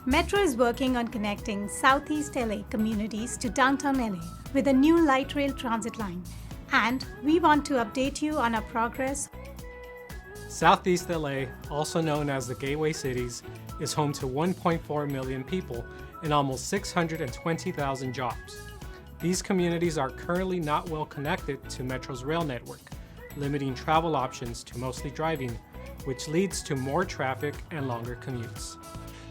Metro is working on connecting Southeast LA communities to downtown LA with a new light rail transit line, and we want to update you on our progress. Southeast LA, also known as the Gateway Cities, is home to 1.4 million people and almost 620,000 jobs. These communities are currently not well connected to Metro's rail network, limiting travel options to mostly driving, which leads to more traffic and longer commutes.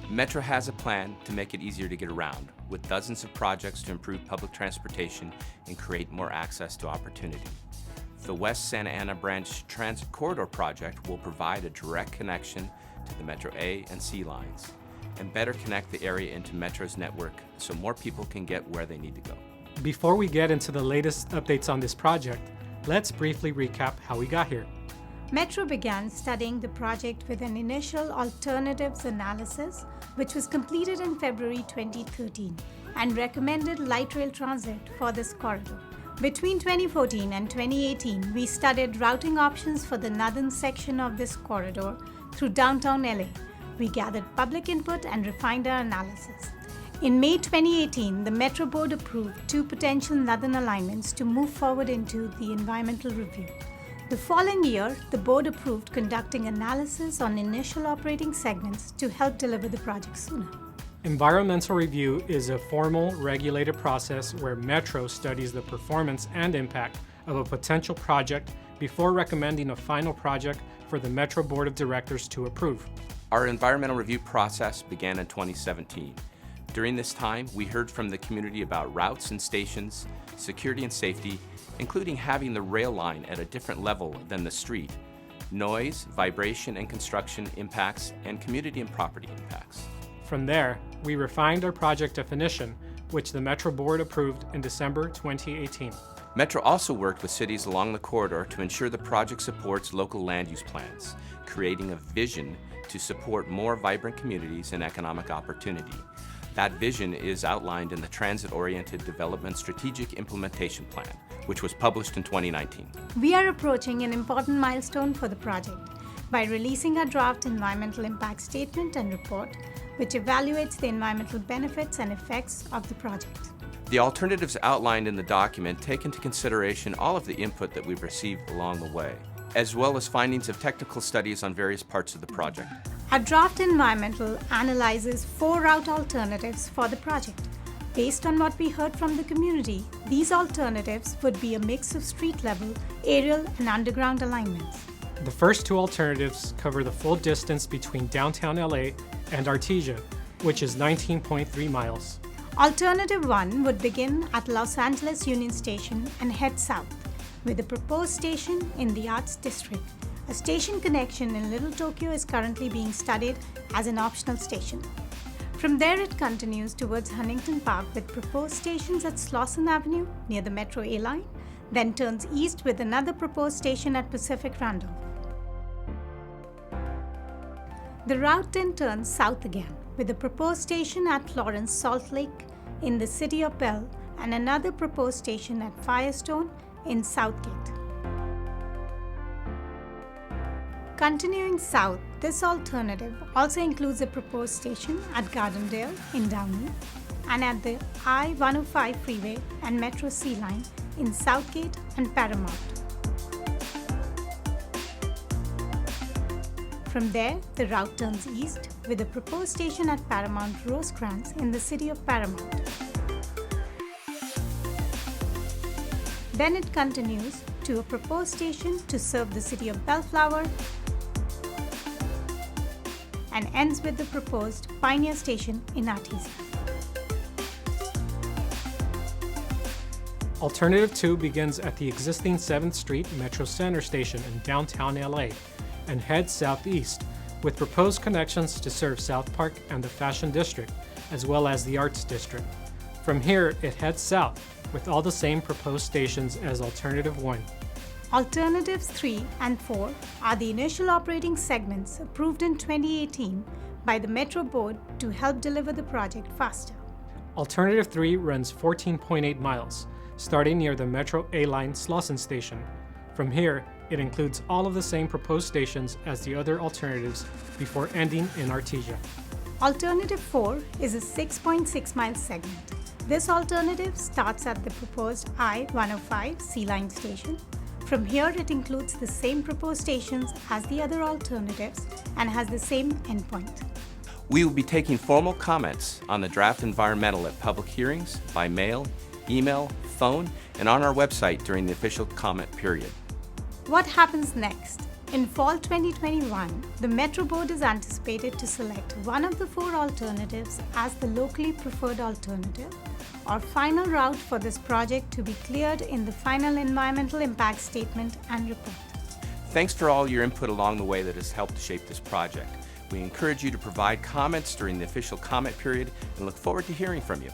Metro has a plan to make it easier to get around, with dozens of projects to improve public transportation and create more access to opportunity. The West Santa Ana Branch Transit Corridor project will provide a direct connection to the Metro A and C lines and better connect the area into Metro's network so more people can get where they need to go. Before we get into the latest updates on this project, let's briefly recap how we got here. Metro began studying the project with an initial alternatives analysis, which was completed in February 2013, and recommended light rail transit for this corridor. Between 2014 and 2018, we studied routing options for the northern section of this corridor through downtown LA. We gathered public input and refined our analysis. In May 2018, the Metro Board approved 2 potential northern alignments to move forward into the environmental review. The following year, the board approved conducting analysis on initial operating segments to help deliver the project sooner. Environmental review is a formal, regulated process where Metro studies the performance and impact of a potential project before recommending a final project for the Metro Board of Directors to approve. Our environmental review process began in 2017. During this time, we heard from the community about routes and stations, security and safety, including having the rail line at a different level than the street, noise, vibration and construction impacts, and community and property impacts. From there, we refined our project definition, which the Metro Board approved in December 2018. Metro also worked with cities along the corridor to ensure the project supports local land use plans, creating a vision to support more vibrant communities and economic opportunity. That vision is outlined in the Transit-Oriented Development Strategic Implementation Plan, which was published in 2019. We are approaching an important milestone for the project by releasing our draft environmental impact statement and report, which evaluates the environmental benefits and effects of the project. The alternatives outlined in the document take into consideration all of the input that we've received along the way, as well as findings of technical studies on various parts of the project. Our draft environmental analyzes 4 route alternatives for the project. Based on what we heard from the community, these alternatives would be a mix of street level, aerial, and underground alignments. The first 2 alternatives cover the full distance between downtown LA and Artesia, which is 19.3 miles. Alternative 1 would begin at Los Angeles Union Station and head south, with a proposed station in the Arts District. A station connection in Little Tokyo is currently being studied as an optional station. From there, it continues towards Huntington Park with proposed stations at Slauson Avenue near the Metro A line, then turns east with another proposed station at Pacific Randolph. The route then turns south again with a proposed station at Florence Salt Lake in the city of Bell and another proposed station at Firestone in Southgate. Continuing south, this alternative also includes a proposed station at Gardendale in Downey and at the I-105 freeway and Metro C line in Southgate and Paramount. From there, the route turns east with a proposed station at Paramount Rosecrans in the city of Paramount. Then it continues to a proposed station to serve the city of Bellflower and ends with the proposed Pioneer Station in Artesia. Alternative 2 begins at the existing 7th Street Metro Center station in downtown LA and heads southeast, with proposed connections to serve South Park and the Fashion District, as well as the Arts District. From here, it heads south, with all the same proposed stations as Alternative 1. Alternatives 3 and 4 are the initial operating segments approved in 2018 by the Metro Board to help deliver the project faster. Alternative 3 runs 14.8 miles, starting near the Metro A-Line Slauson station. From here, it includes all of the same proposed stations as the other alternatives before ending in Artesia. Alternative 4 is a 6.6 mile segment. This alternative starts at the proposed I-105 Sea Line station. From here, it includes the same proposed stations as the other alternatives and has the same endpoint. We will be taking formal comments on the draft environmental at public hearings, by mail, email, phone, and on our website during the official comment period. What happens next? In fall 2021, the Metro Board is anticipated to select one of the 4 alternatives as the locally preferred alternative or final route for this project to be cleared in the final environmental impact statement and report. Thanks for all your input along the way that has helped shape this project. We encourage you to provide comments during the official comment period and look forward to hearing from you.